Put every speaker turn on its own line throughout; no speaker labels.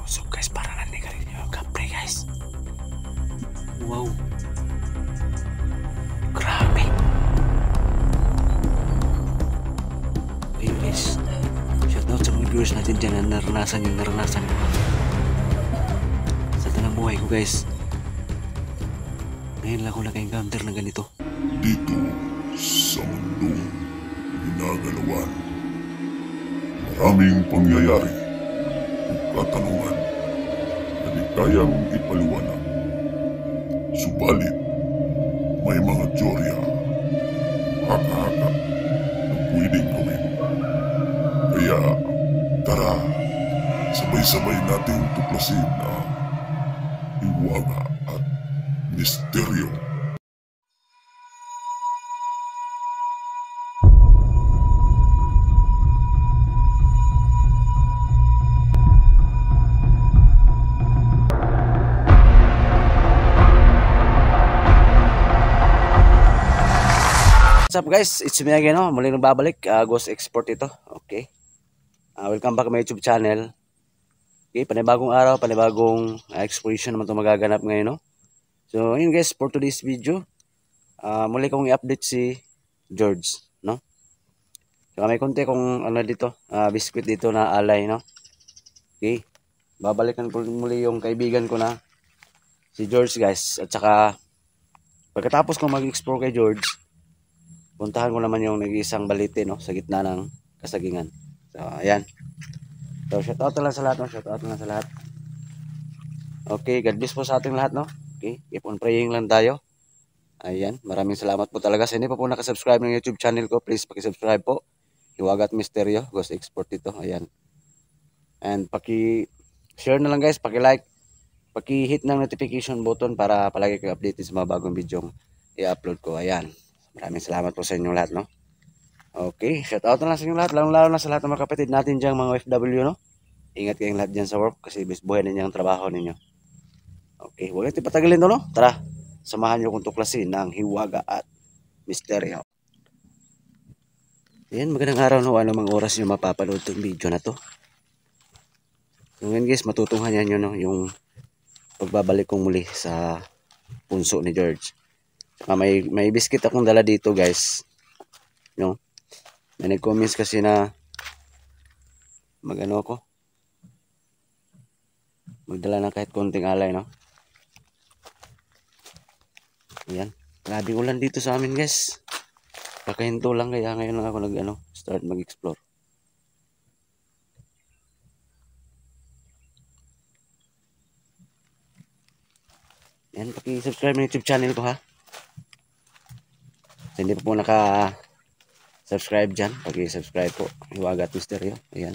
So guys, para nani ka rin yung kapre guys. Wow. Grabe. Ayun guys. Shoutout sa mga viewers natin dyan na naranasan yung sa tanang buhay ko guys. Ngayon lang ako naka-encounter na ganito.
Dito sa mundong ginagalawan, maraming pangyayari o katanungan na di kayang ipaliwanag. Subalit, may mga teorya, haka-haka na pwedeng gawin. Kaya, tara, sabay-sabay nating tuklasin ang hiwaga at misteryo.
What's up guys? It's me again, no? Muli nagbabalik, Ghost Export ito. Okay. Welcome back to my YouTube channel. Okay, panibagong araw, panibagong exploration naman itong magaganap ngayon, no? So, yun guys, for today's video, muli kong i-update si George, no? So, may konti kong ano dito, biscuit dito na alay, no? Okay. Babalikan ko muli yung kaibigan ko na si George guys. At saka, pagkatapos kong mag-explore kay George, puntahan ko naman yung nag-iisang balite, no, sa gitna ng kasagingan. So, ayan. So, shoutout na lang sa lahat, no? Shoutout na lang sa lahat. Okay, God bless po sa ating lahat, no? Okay, keep on praying lang tayo. Ayan, maraming salamat po talaga. Sa hindi pa po nakasubscribe ng YouTube channel ko, please pakisubscribe po. Hiwaga at Misteryo, Ghost Export ito. Ayan. And paki-share na lang guys, paki-like, paki-hit ng notification button para palagi kayo updated sa mga bagong video i-upload ko. Ayan. Maraming salamat po sa inyong lahat, no? Okay, shout out na lang sa inyong lahat, lalo na sa lahat ng mga kapatid natin dyan, mga OFW, no? Ingat kayong lahat dyan sa work kasi buhay na niyang trabaho ninyo. Okay, huwag natin patagalin to, no? Tara, samahan niyo kong tuklasin ng hiwaga at misteryo. Ayan, magandang araw, no? Ano mang oras niyo mapapanood itong video na to. So, ngayon guys, matutunghayan niyo, no? Yung pagbabalik kong muli sa punso ni George. Saka may biscuit akong dala dito guys, no? May nag-comments kasi na magdala ng kahit konting alay, no? Ayan, grabe ulan dito sa amin guys. Kakahinto lang, kaya ngayon lang ako start mag-explore. Ayan, paki-subscribe ng YouTube channel ko, ha? So, hindi pa po naka-subscribe dyan, paki-subscribe po. Hiwaga at Misteryo. Ayan.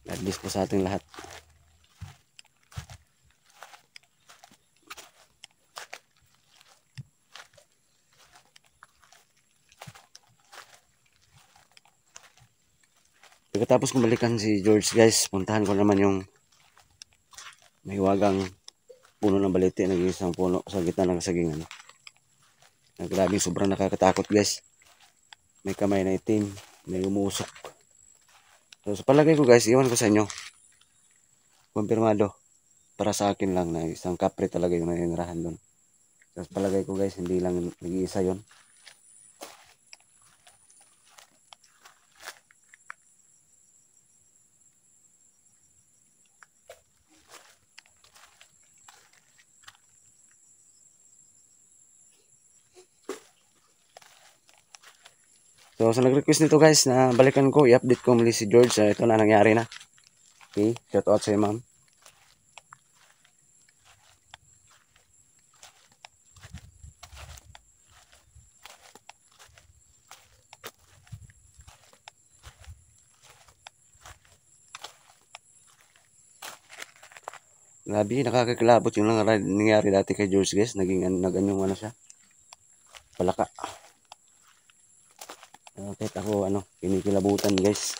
God bless po sa ating lahat. Pagkatapos kong balikan si George guys, puntahan ko naman yung may hiwagang puno ng balete, nag-iisang puno sa gitna ng kasagingan. Grabe, sobrang nakakatakot guys. May kamay na itim, may umusok. So sa palagay ko guys, iwan ko sa inyo. Kumpirmado. Para sa akin lang na isang kapre talaga yung naninirahan doon. So sa palagay ko guys, hindi lang nag-iisa yon. So sa nag-request nito guys na balikan ko, i-update ko muli si George. Ito na nangyari na. Okay, shout out sa iyo ma'am. Grabe, nakakakilabot yung nangyari dati kay George guys. Naganyong ano siya. Palaka. Kahit ako kinikilabutan guys.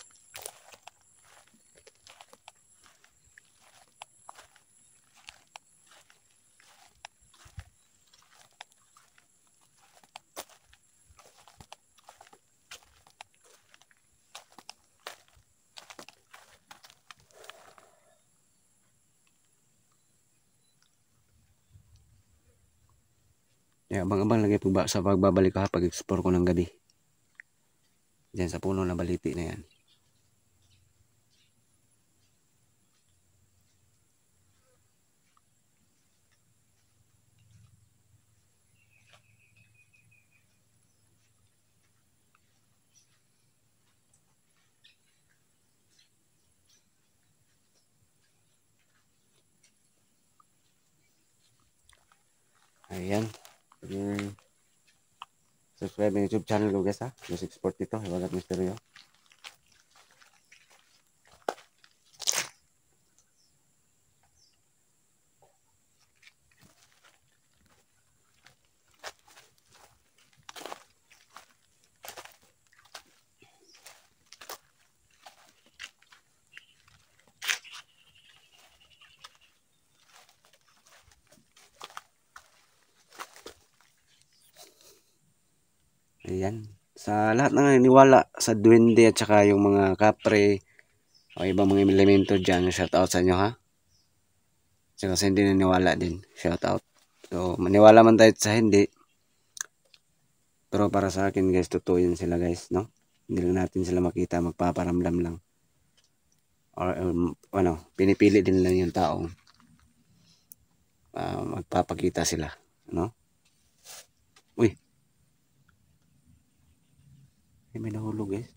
Kaya abang-abang lagi sa pagbabalik ko ha, pag-explore ko ng gabi. Diyan sa puno na baliti na yan. Ayan. Subscribe yung YouTube channel ko guys ha. Just export dito. Iwagat misteryo. Ayan. Sa lahat ng naniniwala sa duwende at saka yung mga kapre o ibang mga elemento dyan, shout out sa inyo ha. Tsaka sa hindi naniniwala din, shout out. So, maniwala man tayo sa hindi. Pero para sa akin guys, totoo yun sila guys, no? Hindi lang natin sila makita, magpaparamdam lang. Or ano, pinipili din lang yung taong magpapakita sila, no? Uy, may nahulog guys.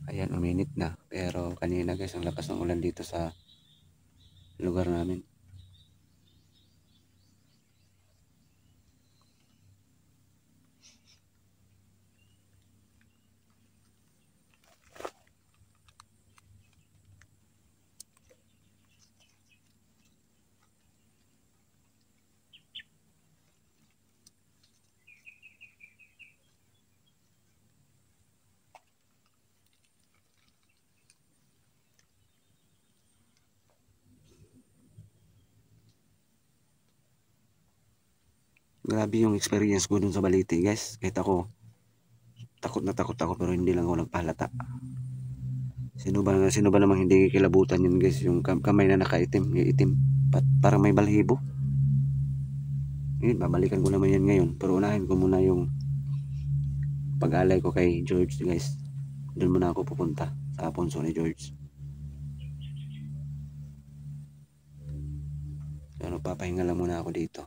Ayan, uminit na. Pero kanina guys, ang lakas ng ulan dito sa lugar namin. Grabe yung experience ko dun sa Balite guys. Kahit ako, takot na takot ako pero hindi lang ako nagpahalata. Sino ba namang hindi kilabutan yun guys, yung kamay na nakaitim, yung itim, parang may balhibo. Yun, babalikan ko naman yan ngayon, pero unahin ko muna yung pag-alay ko kay George guys. Doon muna ako pupunta sa punso ni George. So, papahinga lang muna ako dito.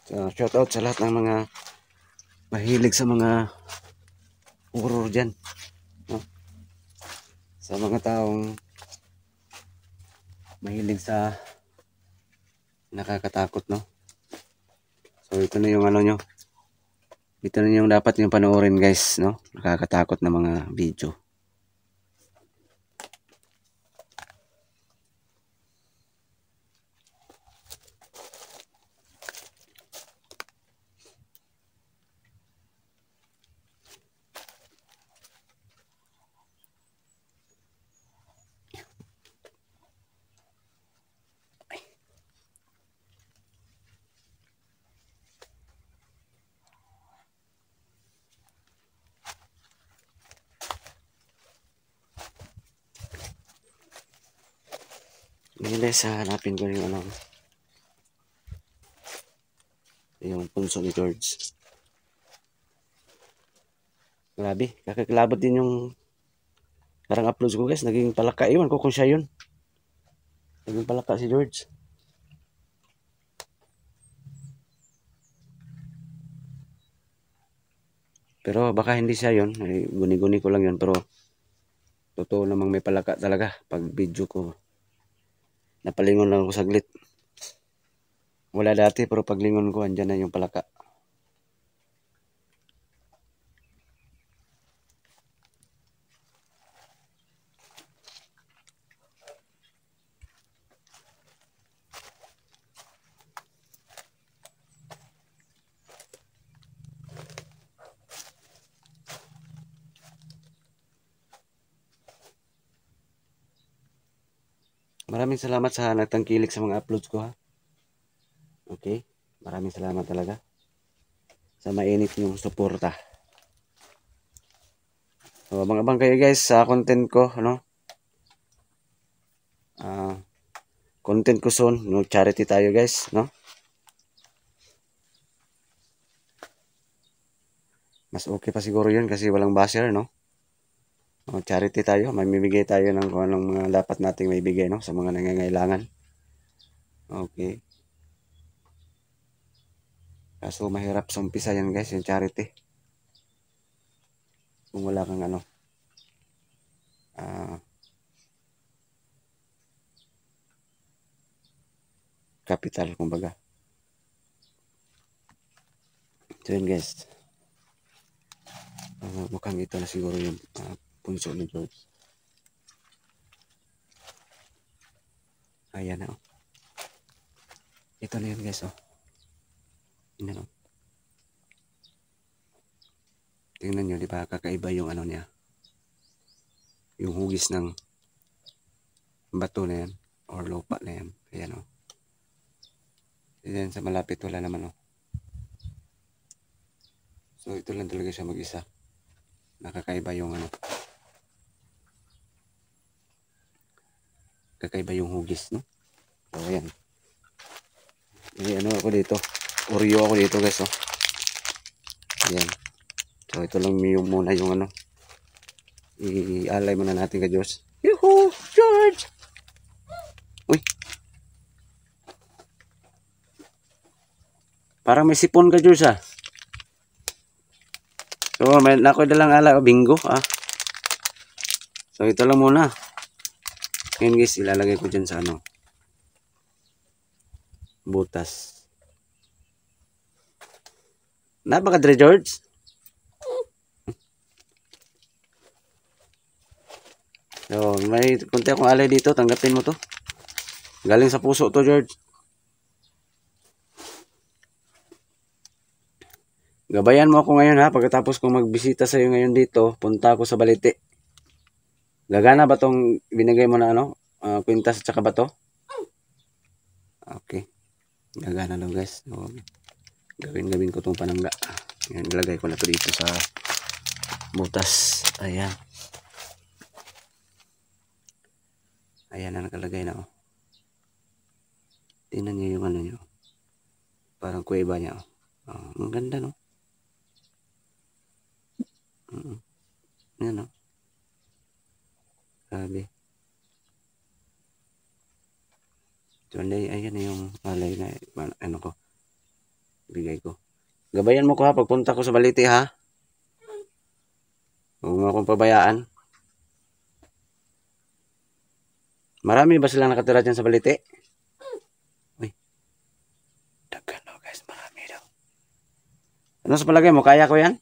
So, shout out sa lahat ng mga mahilig sa mga horror dyan, no? Sa mga taong mahilig sa nakakatakot, no? So ito na yung ano nyo, ito na yung dapat yung panoorin guys, no? Nakakatakot na mga video. Ngayon guys, hanapin ko yung ano, yung punso ni George. Grabe, kakakilabot din yung parang upload ko guys, naging palaka. Iwan ko kung siya yun. Naging palaka si George. Pero baka hindi siya yun, guni-guni ko lang yun, pero totoo namang may palaka talaga. Pag video ko, napalingon lang ako saglit. Wala dati pero paglingon ko andyan na yung palaka. Maraming salamat sa nagtangkilik sa mga uploads ko ha. Okay? Maraming salamat talaga sa mainit yung suporta. So, abang-abang kayo guys sa content ko, ano? Content ko soon, no, charity tayo guys, no? Mas okay pa siguro yun kasi walang basher, no? O, charity tayo, mamimigay tayo ng kung anong mga dapat nating maibigay, no? Sa mga nangangailangan. Okay. Kaso mahirap sa umpisa yan guys, yung charity. Kung wala kang ano, capital, kumbaga. So yun guys. Mukhang ito na siguro yung punso ni George. Ayan na, oh. Ito na yun guys, oh. Yan, oh. Tingnan nyo, di ba? Kakaiba yung ano niya. Yung hugis ng bato na yan. Or lupa na yan. Ayan, oh. Ayan, sa malapit wala naman, oh. So, ito lang talaga siya mag-isa. Nakakaiba yung ano. Kakaiba yung hugis, no? So, ayan. Ano ako dito. Oreo ako dito, guys, oh. Ayan. So, ito lang yung muna yung ano. I-alay muna natin kay George. Yuhu! George! Uy! Parang may sipon ka, George, ah. So, may nakoy dalang alay, oh, bingo, ah. So, ito lang muna. Ngayon, guys, ilalagay ko dyan sa ano. Butas. Napakadre, George. So, may kunti akong alay dito. Tanggapin mo to. Galing sa puso to, George. Gabayan mo ako ngayon ha. Pagkatapos kong magbisita sa iyo ngayon dito, punta ako sa Balite. Gagana ba tong binigay mo na ano? Kwintas at saka bato? Okay. Gagana daw guys. So, gawin ko tong panangga. Yan, ilagay ko na to dito sa butas. Ayan. Ayan na nakalagay na, oh. Tingnan niyo yung ano niyo. Parang kuweba niya, oh. Ang ganda, no? Yan, oh. Grabe. So, ayan na yung alay na ano ko. Bigay ko. Gabayan mo ko ha pagpunta ko sa Balite ha. Huwag mo akong pabayaan. Marami ba silang nakatira dyan sa Balite? Uy. Dagan daw guys, marami daw. Ano sa palagay mo? Kaya ko yan?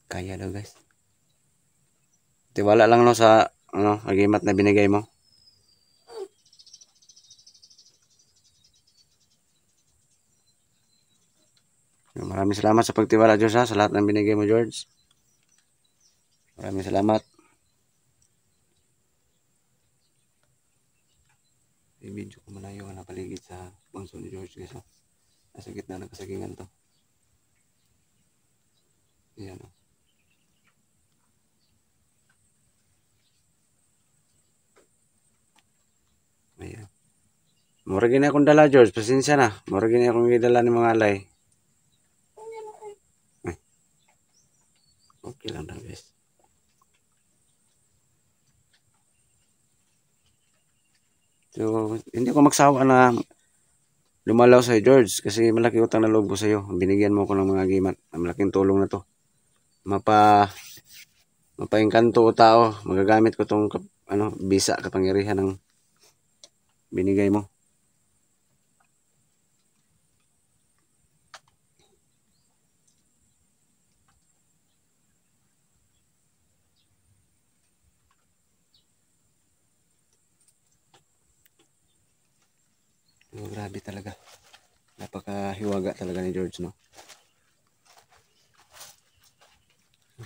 Kaya daw guys. Tiwala lang no sa ano, agimat na binigay mo. Maraming salamat sa pagtiwala, Diyos ha, sa lahat ng binigay mo, George. Maraming salamat. I-video ko muna yung napaligid sa bangso ni George guys. Nasa gitna ng kasagingan to. Ayan o. Ayan. Muragin na akong dala, George. Pasensya na. Muragin na akong idala ng mga alay. Okay lang daw guys. So, hindi ko magsawa na lumalaw sa'yo, George. Kasi malaki utang na loob ko sa'yo. Binigyan mo ko ng mga gimat. Malaking tulong na to. Mapaengkanto o tao. Magagamit ko tong ano, bisa, kapangyarihan ng binigay mo. So, grabe talaga. Napakahiwaga talaga ni George, no?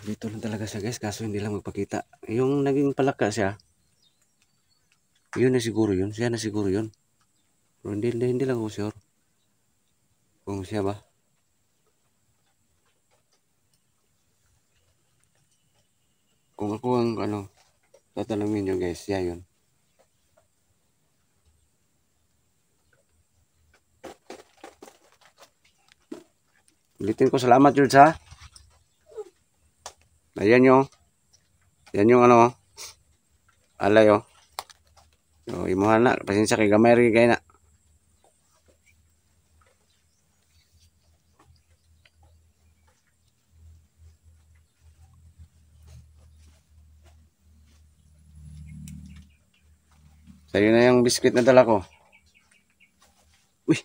Dito lang talaga siya guys, kaso hindi lang magpakita. Yung naging palaka siya, Yun na siguro yun. Siya na siguro yun. Pero hindi lang ako sure. Kung siya ba. Kung ako ang tatanungin nyo guys, siya yun. Ulitin ko, salamat George ha. Ayan yung alay oh. So, imuhan na, pasensya kay gamay rin kayo na. Sa'yo na yung biskuit na dala ko. Uy!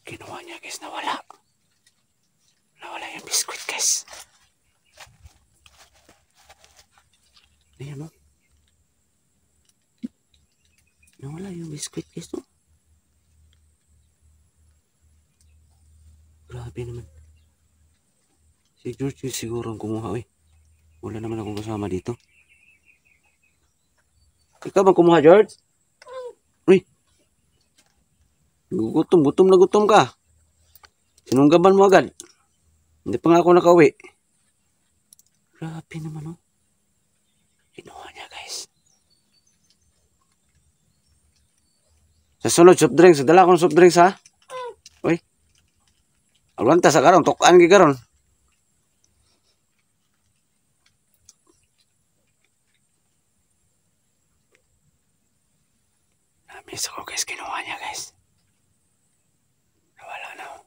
Kinuha niya guys, nawala. Nawala yung biskuit guys. Ayan mo. Nawala yung biskuit guys no. Grabe naman. Si George yung siguro ang kumuha. Uy. Wala naman akong kasama dito. Ikaw bang kumuha George? Uy. Gutom na gutom ka. Sinunggaban mo agad. Hindi pa nga ako nakauwi. Grabe naman oh. Kinuha niya guys. Sa sunod soft drinks, dala akong soft drinks ha. Uy. Alwanta sa karon, tukaan gi karon. Namiss ako guys, kinuha niya guys. Nawala na oh.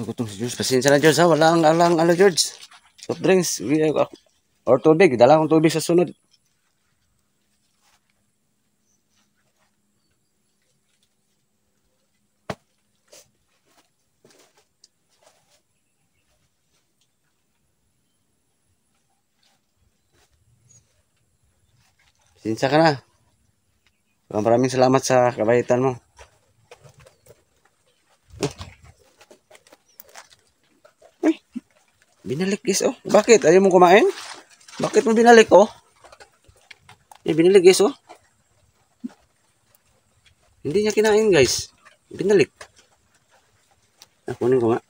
Gutom si George. Pasensya na George ha. Walang George. Soft drinks. Or tubig. Dala akong tubig sa sunod. Pasensya ka na. Maraming salamat sa kabaitan mo. Binalik guys oh. Bakit? Ayaw mo kumain? Bakit mo binalik oh? Binalik guys oh. Hindi niya kinain guys. Binalik. Kunin ko nga.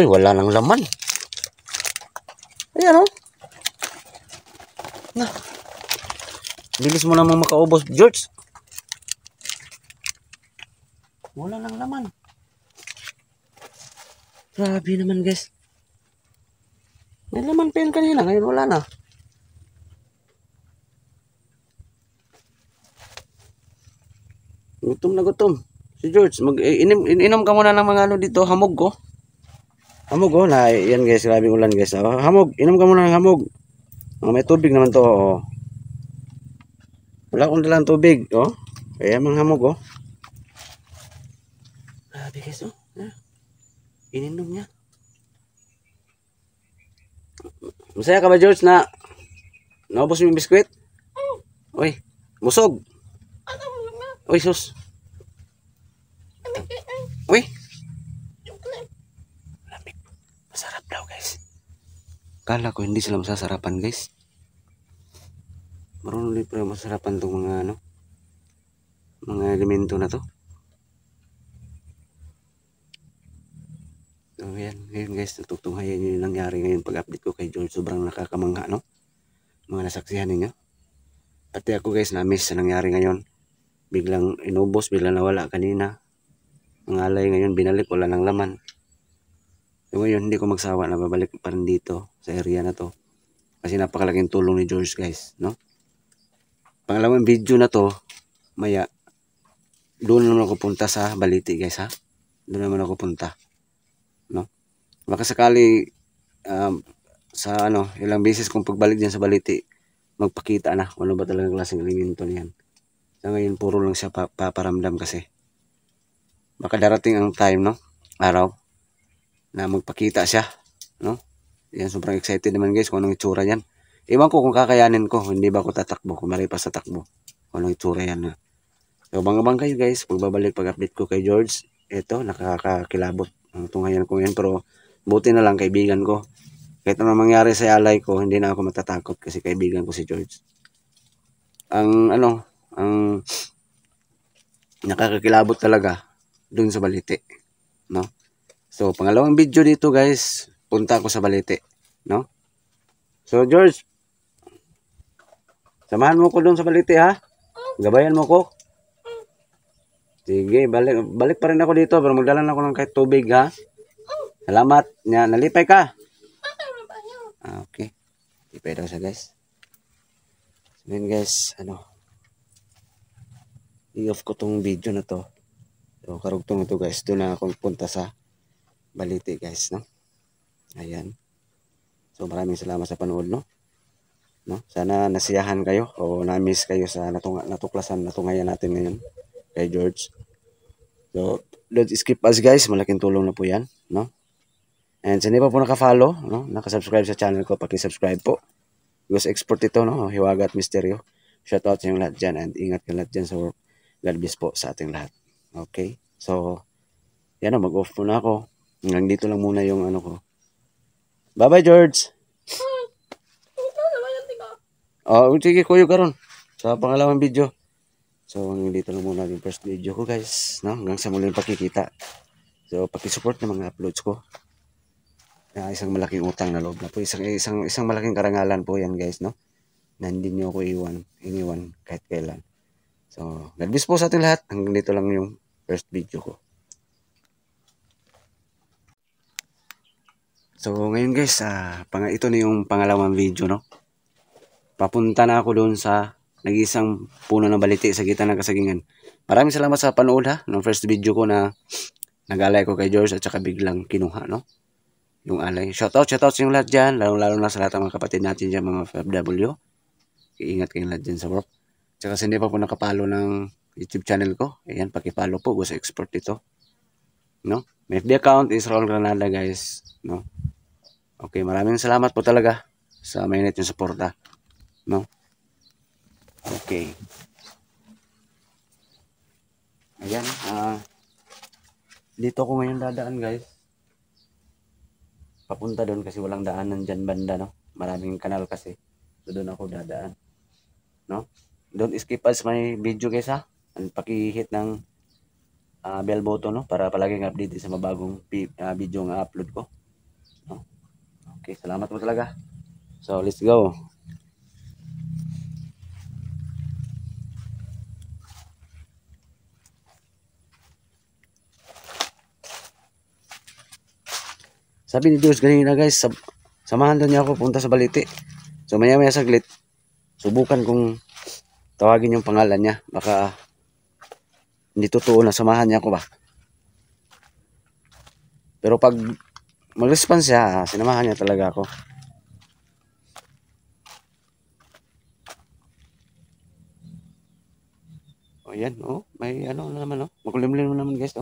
Uy, wala nang laman. Ayan oh. Na. Bilis mo namang makaubos George. Wala nang laman. Grabe naman guys. May laman pa yun kanina. Ngayon wala na. Gutom na gutom. Si George, inom ka muna ng mga ano dito. Hamog ko. Hamog oh. Na, yan guys. Grabing ulan guys. Oh, hamog. Inom ka muna ng hamog. Oh, may tubig naman to. Oh. Wala akong dalang tubig. Oh. Kaya mga hamog oh. Grabe guys oh. Ininom niya. Masaya ka ba George na naubos mo yung biskwit? Uy, busog. Uy, sus. Uy. Lamig. Masarap daw guys. Kala ko hindi sila masasarapan guys. Marunong din pero masarapan itong mga elemento na to. So yan, ngayon guys, natutunghayan nyo yung nangyari ngayon pag-update ko kay George. Sobrang nakakamangha, no? Mga nasaksihan ninyo. Pati ako guys, na-miss sa nangyari ngayon. Biglang inubos, biglang nawala kanina. Ang alay ngayon, binalik, wala ng laman. So ngayon, hindi ko magsawa na babalik pa rin dito sa area na to. Kasi napakalaking tulong ni George guys, no? Pangalawang video na to, maya, doon naman ako punta sa Baliti guys ha. Doon naman ako punta. No? Baka sakali sa ilang beses kung pagbalik diyan sa Baliti magpakita na ano ba talaga klaseng elemento niyan. Sa ngayon puro lang siya paparamdam kasi. Baka darating ang time no, araw na magpakita siya, no? Yan, sobrang excited naman guys kung anong itsura yan. Iwan ko kung kakayanin ko, hindi ba ako tatakbo, kung maripas sa takbo, kung anong itsura yan. So, bang kayo guys, pagbabalik pag-update ko kay George, ito, nakakakilabot ang tunghayan ko yan, pero buti na lang kaibigan ko. Kahit ano mangyari sa alay ko, hindi na ako matatakot kasi kaibigan ko si George. Ang nakakakilabot talaga dun sa Balite, no? So, pangalawang video dito guys, punta ako sa Balite, no? So, George, samahan mo ko dun sa Balite ha? Gabayan mo ko? Sige, balik pa rin ako dito, pero magdala na ako ng kahit tubig ha? Salamat. Nya, nalipay ka? Okay. Lipay daw siya guys. So, yun guys, i-off ko tong video na to. So, karugtong ito guys, doon na ako punta sa Balite guys, no? Ayan. So, maraming salamat sa panood, no? Sana nasiyahan kayo o na-miss kayo sa natungayan natin ngayon kay George. So, don't skip us guys, malaking tulong na po yan, no? And sa hindi pa po naka-follow, no? Naka-subscribe sa channel ko, paki-subscribe po. Ghost Export ito, no? Hiwaga at Misteryo. Shoutout sa inyong lahat dyan and ingat ka lahat dyan. So, God bless po sa ating lahat. Okay? So, yan o, mag-off muna ako. Hanggang dito lang muna yung ano ko. Bye-bye, George! Oh, sige, kuyo karon sa pangalawang video. So, hanggang dito lang muna yung first video ko, guys. No? Hanggang sa muling pakikita. So, paki-support ng mga uploads ko. Isang malaking utang na loob na po. Isang malaking karangalan po yan, guys, no? Na hindi nyo ako iniwan kahit kailan. So, God bless po sa ating lahat. Hanggang dito lang yung first video ko. So, ngayon guys, ito na yung pangalawang video, no? Papunta na ako doon sa nag-isang puno ng baliti sa gitna ng kasagingan. Maraming salamat sa panood ha, ng first video ko na nag-alay ko kay George at saka biglang kinuha, no? Yung alay. Shoutout sa yung lahat dyan, lalo na sa lahat ng mga kapatid natin dyan, mga FW. Iingat kayong lahat dyan sa work. Tsaka sa hindi pa po nakapalo ng YouTube channel ko, ayan, pakipalo po, Ghost Export ito. No? My FB account is Raul Granada, guys. No? Okay, maraming salamat po talaga sa mainit yung suporta. No? Okay. Ayan, dito ako ngayon dadaan, guys. Papunta doon kasi walang daanan dyan banda, no? Maraming kanal kasi. So, doon ako dadaan. No? Don't skip us my video, guys, ha? And paki-hit ng bell button, no? Para palaging update sa mabagong video nga upload ko. No? Okay, salamat po talaga. So, let's go. Sabi ni Diyos ganina guys, samahan daw niya ako punta sa Balite. So maya saglit, subukan kong tawagin yung pangalan niya. Baka hindi totoo na samahan niya ako ba. Pero pag mag-response siya, sinamahan niya talaga ako. O yan, may ano naman, makulimlim naman guys,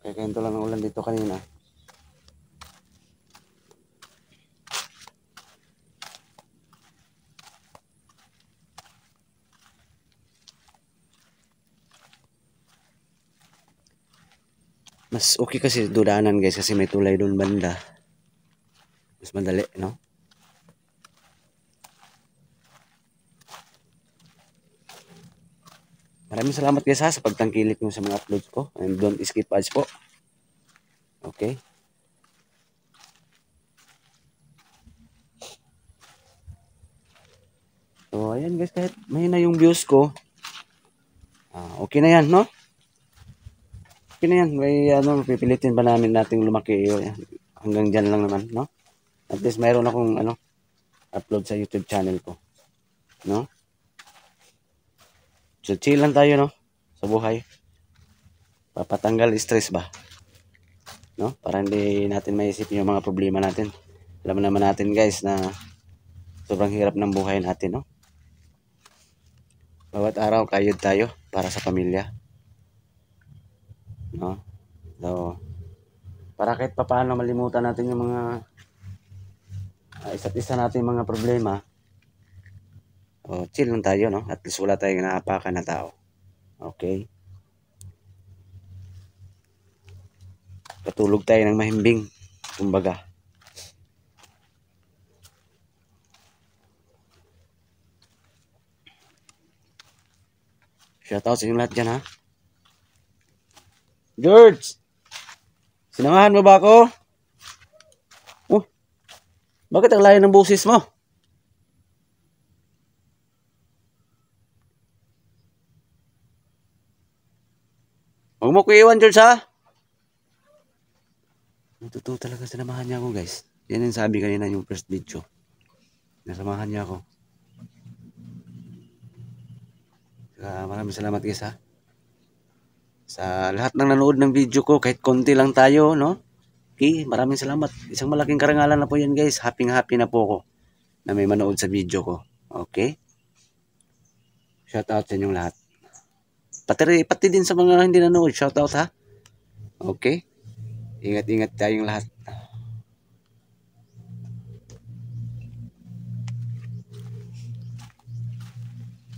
Kaya ganito lang ang ulan dito kanina. Mas okay kasi dudaanan guys kasi may tulay doon banda. Mas madali, no? Maraming salamat guys sa pagtangkilik nyo sa mga uploads ko. And don't skip ads po. Okay. So ayan guys, kahit mahina yung views ko. Okay na yan, no? Okay na yan. May pipilitin ba nating lumaki hanggang dyan lang naman, no? At least mayroon akong upload sa YouTube channel ko. No? So chill lang tayo, no? Sa buhay. Papatanggal stress ba? No? Para hindi natin maisip yung mga problema natin. Alam naman natin guys na sobrang hirap ng buhay natin, no? Bawat araw kayod tayo para sa pamilya. No? So, para kahit papaano malimutan natin yung mga isa't isa natin mga problema. Chill lang tayo, no? At least wala tayong naapakan na tao. Okay? Patulog tayo ng mahimbing. Kumbaga. Shoutout sa inyo lahat dyan, ha? George! Sinamahan mo ba ako? Oh, bakit ang layo ng busis mo? Huwag mo ko iwan, George, ha? Totoo talaga sinamahan niya ako, guys. Yan yung sabi kanina yung first video. Nasamahan niya ako. Maraming salamat, guys, ha? Sa lahat ng nanood ng video ko, kahit konti lang tayo, no? Okay, maraming salamat. Isang malaking karangalan na po yan, guys. Happy na po ako na may manood sa video ko. Okay? Shoutout sa inyong lahat. Pati din sa mga hindi nanood, shoutout, ha? Okay? Ingat-ingat tayong lahat.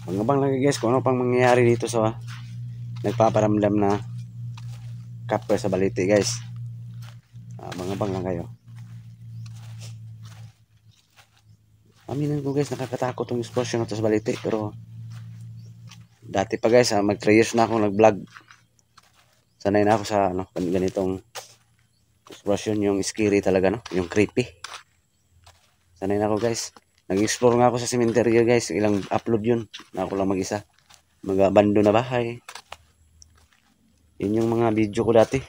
Pangabang lang, guys, kung ano pang mangyayari dito sa nagpaparamdam na kapre sa baliti, guys. Mangabang lang kayo. Aminan ko, guys, nakakatakot yung explosion na to sa baliti. Pero dati pa, guys, mag 3 years na akong nag-vlog. Sanay na ako sa ganitong explosion, yung scary talaga, no? Yung creepy. Sanay na ako, guys. Nag-explore nga ako sa cemetery, guys. Ilang upload yun. Na ako lang mag-isa. Mag-abandon na bahay. Yun yung mga video ko dati.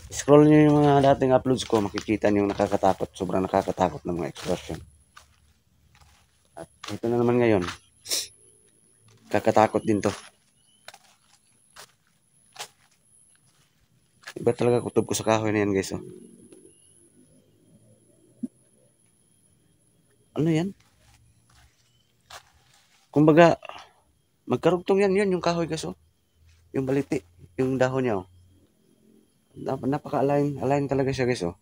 Scroll nyo yung mga dating uploads ko. Makikita nyo yung nakakatakot. Sobrang nakakatakot ng mga explosion. At ito na naman ngayon. Kakatakot din to. Iba talaga kutob ko sa kahoy na yan, guys. Oh. Ano yan? Kumbaga, magkarugtong yan. Yun yung kahoy, guys. Oh. Yung baliti. Yung dahon niya. Oh. Napaka-align talaga siya, guys. Oh.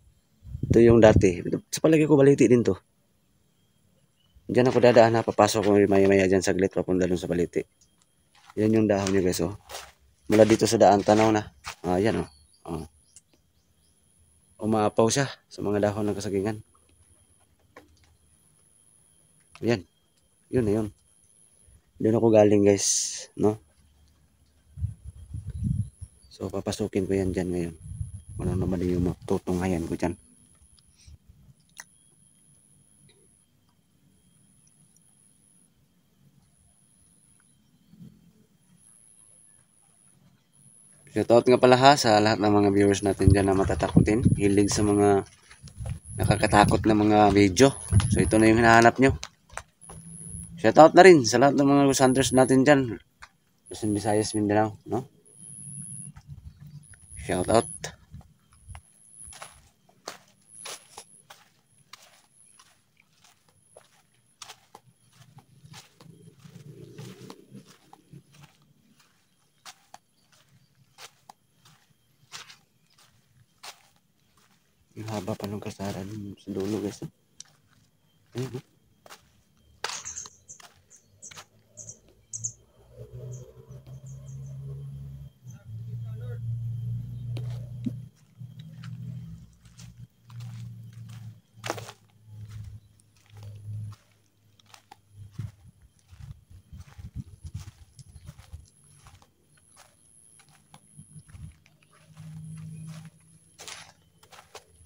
Ito yung dati. Sa palagi ko, baliti din to. Diyan ako dadaan na. Papasok ko maya-maya dyan saglit. Papunta dun sa baliti. Yan yung dahon niya, guys. Oh. Mula dito sa daan, tanaw na. Yan, oh. Oh. Umaapaw siya sa mga dahon ng kasagingan. Yan. Yun na yun. Doon ako galing, guys. No? So, papasukin ko yan dyan ngayon. Ano naman yung matutunghayan ko dyan. Shoutout nga pala, ha, sa lahat ng mga viewers natin dyan na matatakutin. Hilig sa mga nakakatakot na mga video. So, ito na yung hinahanap nyo. Shoutout na rin sa lahat ng mga Lusanders natin dyan. Luzon, Visayas, Mindanao, no? Shoutout. Yung haba pa ng kasara sa dulo, guys.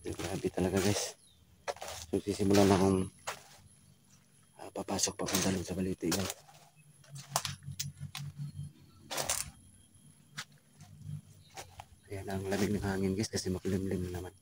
Ayun, grabe talaga, guys. So, sisimulan na akong papasok papunta lang sa baliti, guys. Ayan ang lamig ng hangin, guys, kasi makulimlim na naman.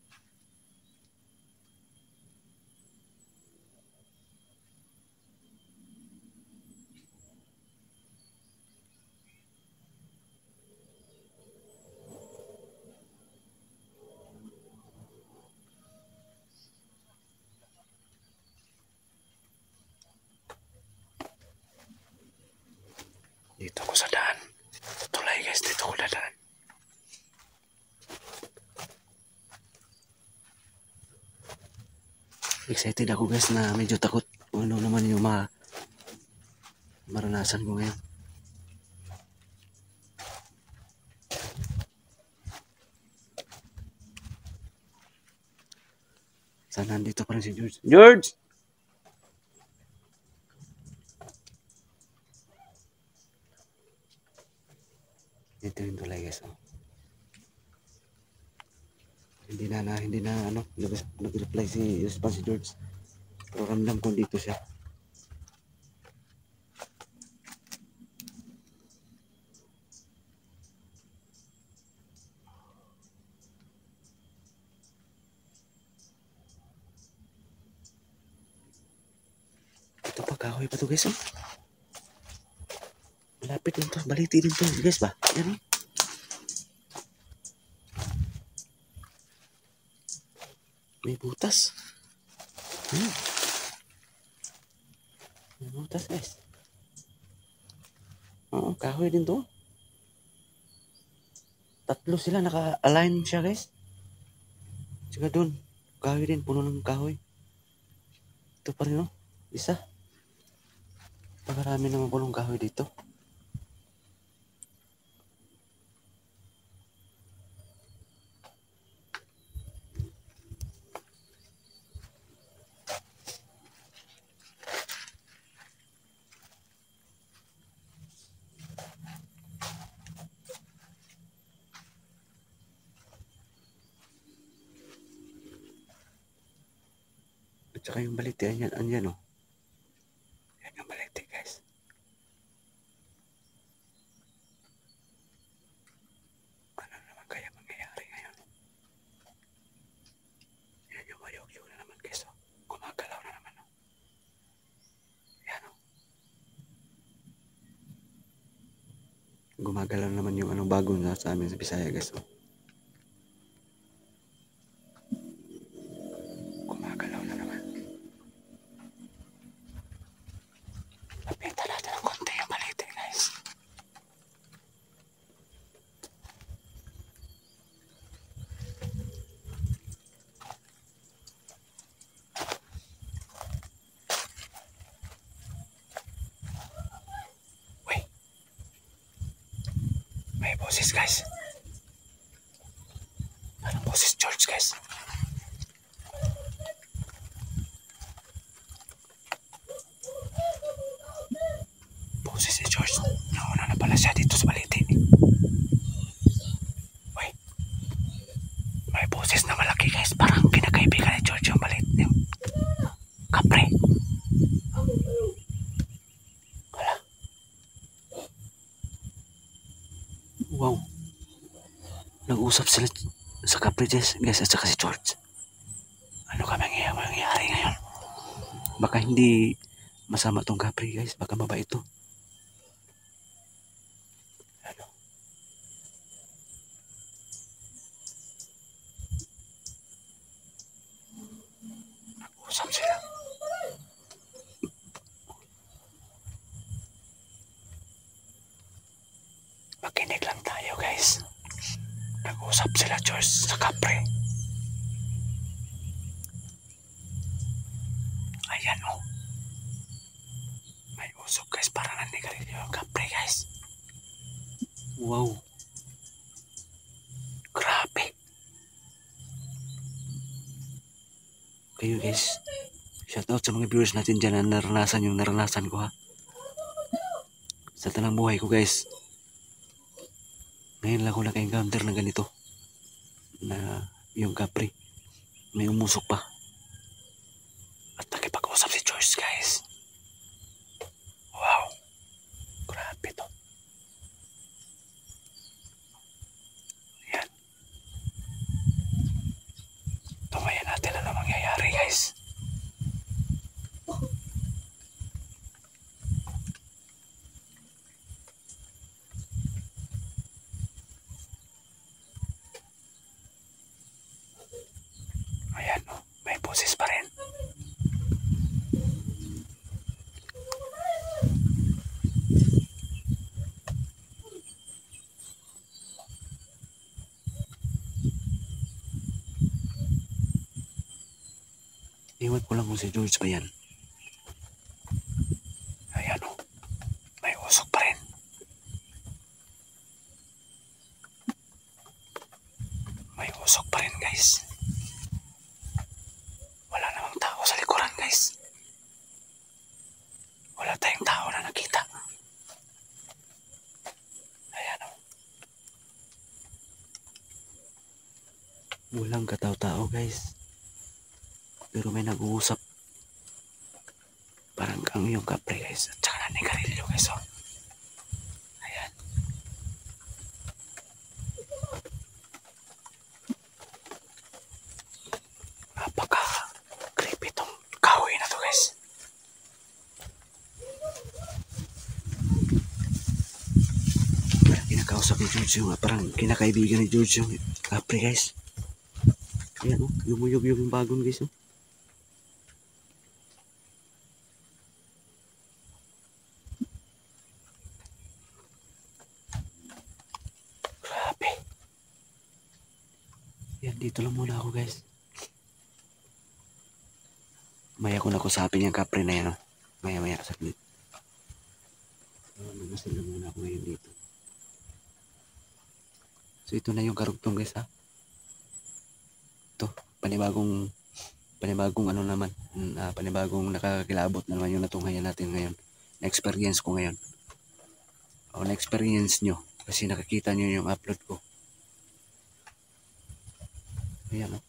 Dito ako sa daan. Tulay, guys, dito ako dadaan. Excited ako guys na medyo takot kung ano naman yung maranasan ko ngayon. Sana nandito pa rin si George. George! Dito yung tulay guys. Oh. Hindi na ano, nag-reply si George. Pero ramdam ko dito siya. Ito pa, kahoy pa to guys. Oh. Malapit lang to, baliti din to guys ba? Yan eh. May butas. May butas guys. Oo, kahoy din to. Tatlo sila, naka-align siya guys. Saka dun, kahoy din, puno ng kahoy. Ito pa rin oh, isa. Pakarami naman punong kahoy dito. At saka yung balite, andyan oh. Yan yung balite guys. Ano naman kaya mangyayari ngayon? Yan yung mayok-yok na naman guys oh. Gumagalaw na naman oh. Yan oh. Gumagalaw naman yung ano bago na sa amin sa Bisaya guys oh. Gumagalaw na naman. Lapitan natin ng konti yung balite guys. Uy. May boses guys. Parang boses George guys. Boses si George. Nauna na pala siya dito sa balite. Uy. May boses na malaki guys. Parang kinakaibigan ni George yung balite. Yung kapre. Wala. Wow. Nag-usap sila sa kapre guys at saka si George. Ano ka mangyayari ngayon? Baka hindi masama tong kapre guys. Baka mabait ito. Ano? Nag-usap sila. Makinig lang tayo guys. Nag-usap sila George sa kapre. Ayan oh. May usok guys, parang nandigarilyo yung kapre guys. Wow. Grabe. Kayo guys, shoutout sa mga viewers natin dyan na naranasan yung naranasan ko ha. Sa tanang buhay ko guys. Ngayon lang ako naka-encounter na ganito. Na yung kapre. May umusok pa. At nakipag-usap si George guys. Wow. Grabe to. Yan. Tumayan natin ano mangyayari guys. Ayan oh. May Iwan ko lang kung si George pa yan. Ayan o. May usok pa rin. May usok pa rin guys. Wala namang tao sa likuran guys. Wala tayong tao na nakita. Ayan o. Walang katao-tao guys. Pero may nag-uusap. Parang ang yung kapre guys. At saka nanigarilyo guys o. Ayan. Napaka-creepy tong kahoy na to guys. Kinakausap ni George yung parang kinakaibigan ni George yung kapre guys. Ayan o. Lumuyog yung bagon guys o. Yan, dito lang muna ako guys. Maya ko na kusapin yung kapre na yan. Maya saglit. Magmasal lang muna ako ngayon dito. So ito na yung karugtong guys ha. Ito, panibagong ano naman. Panibagong nakakilabot na naman yung natunghayan natin ngayon. Na-experience ko ngayon. O na-experience nyo. Kasi nakakita nyo yung upload ko. Ayan o.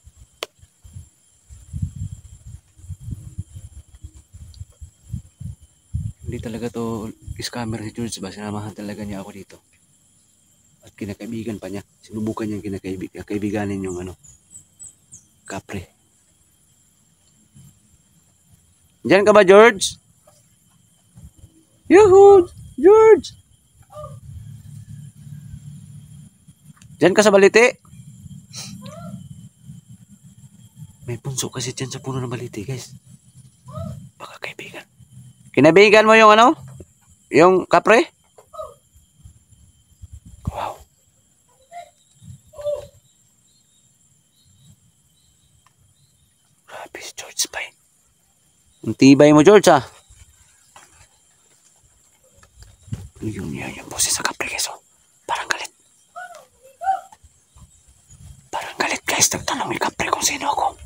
Hindi talaga to scammer si George ba? Sinamahan talaga niya ako dito. At kinakaibigan pa niya. Sinubukan niyang kaibiganin yung ano. Kapre. Diyan ka ba George? Yuhu! George! Diyan ka sa baliti? May punso kasi dyan sa puno ng baliti guys. Baka kaibigan. Kinabigan mo yung ano? Yung kapre? Wow. Grabe si George pa eh. Ang tibay mo George ah. Yung boses sa kapre guys oh. Parang galit. Parang galit guys. Nagtanong yung kapre kung sino ako.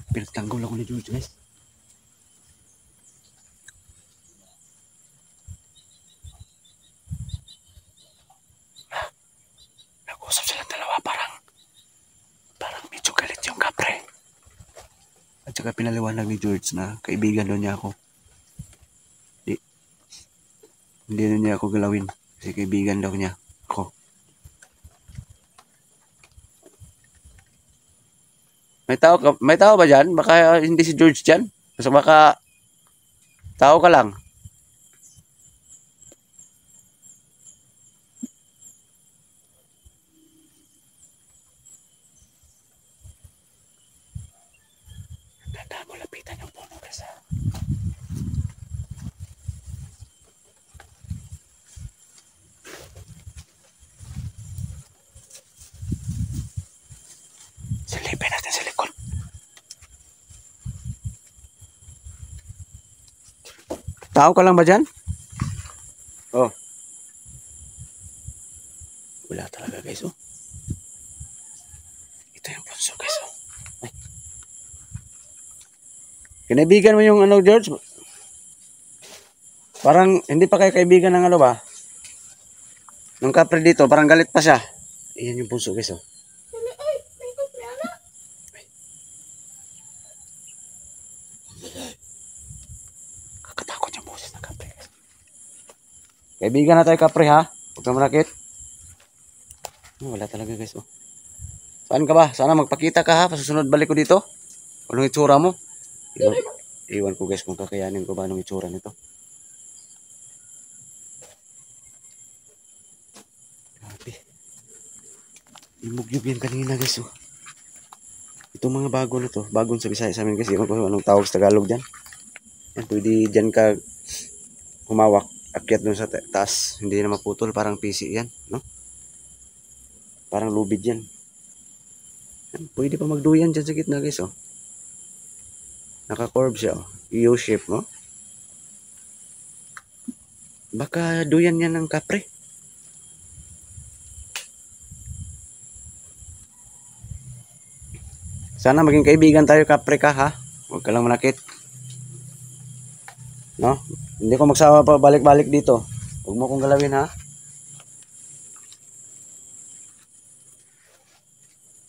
Pinagtanggol ako ni George guys. Nag-usap silang dalawa parang medyo galit yung kapre. At saka pinaliwanag ni George na kaibigan daw niya ako. Hindi na niya ako galawin kasi kaibigan daw niya ako. May tao ba dyan? Baka hindi si George dyan. Basta baka tao ka lang. Tanda mo lapitan yung puno guys ha. Silipin natin sa likod. Tao ka lang ba dyan? Oh. Wala talaga guys oh. Ito yung punso guys oh. Ay. Kinaibigan mo yung ano George? Parang hindi pa kayo kaibigan ng ano ba? Nung kapre dito parang galit pa siya. Iyan yung punso guys oh. Kakatakot yung boses ng kapre guys. Kaibigan na tayo kapre ha. Huwag ka manakit. Wala talaga guys oh. Saan ka ba? Sana magpakita ka ha. Pasusunod balik ko dito. Anong itsura mo? Iwan ko guys kung kakayanin ko ba anong itsura nito. Grabe. Imugyug yan kanina guys oh. Itong mga bago na to. Bagong sa Bisaya sa amin kasi. Iwan ko anong tawag sa Tagalog dyan. Yan, pwede dyan ka humawak. Akyat dun sa taas. Hindi na maputol. Parang PC yan. No? Parang lubid yan. Yan. Pwede pa magduyan dyan sa gitna guys oh. Naka-curve siya. Oh. U-shape mo. Baka duyan yan ng kapre. Sana maging kaibigan tayo, kapre ka ha. Huwag ka lang manakit. No? Hindi ko magsawa pa balik-balik dito. Huwag mo kong galawin ha.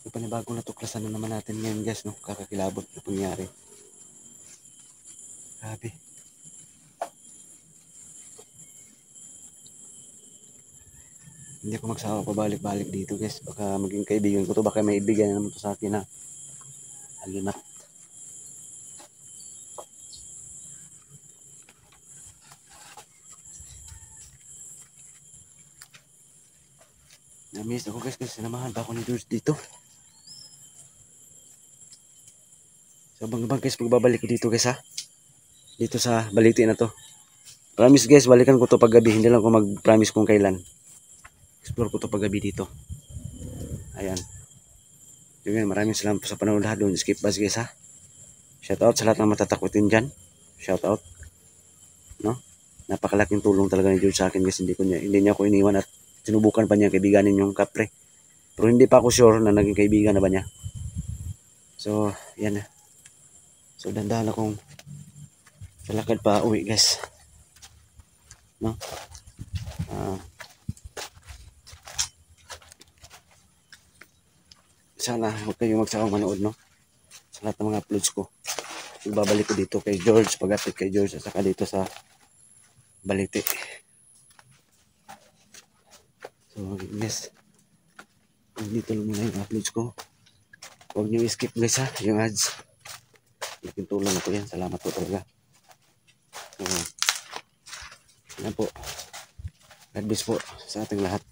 Yung panibagong natuklasan na naman natin ngayon guys, no? Kakakilabot na pangyari. Grabe. Hindi ko magsawa pa balik-balik dito guys. Baka maging kaibigan ko to. Baka may ibigay naman to sa akin ha. Halimat. Na-miss ako guys kasi sinamahan pa ako ni George dito. So bang guys, pagbabalik ko dito guys ha. Dito sa baliti na to. Promise guys, balikan ko to paggabi. Hindi lang ko mag-promise kung kailan. Explore ko to paggabi dito. Ayan. Yun, maraming salamat po sa panonood lahat. Don't skip bus guys ha. Shout out sa lahat ng matatakutin dyan. Shout out. No? Napakalaking tulong talaga ni George sa akin guys. Hindi niya ako iniwan at sinubukan pa niya kaibiganin yung kapre. Pero hindi pa ako sure na naging kaibigan na ba niya. So, yan na. So, dandahan akong lalakad pa uwi guys. No? Sana huwag kayong magsawang manood, no? Sa lahat ng mga uploads ko. Ibabalik ko dito kay George, pag-update kay George, at saka dito sa Balite. So, yes. Dito lang muna yung uploads ko. Huwag nyo skip guys ha, yung ads. Laking tulong ako yan. Salamat po talaga. So, yan po. God bless po sa ating lahat.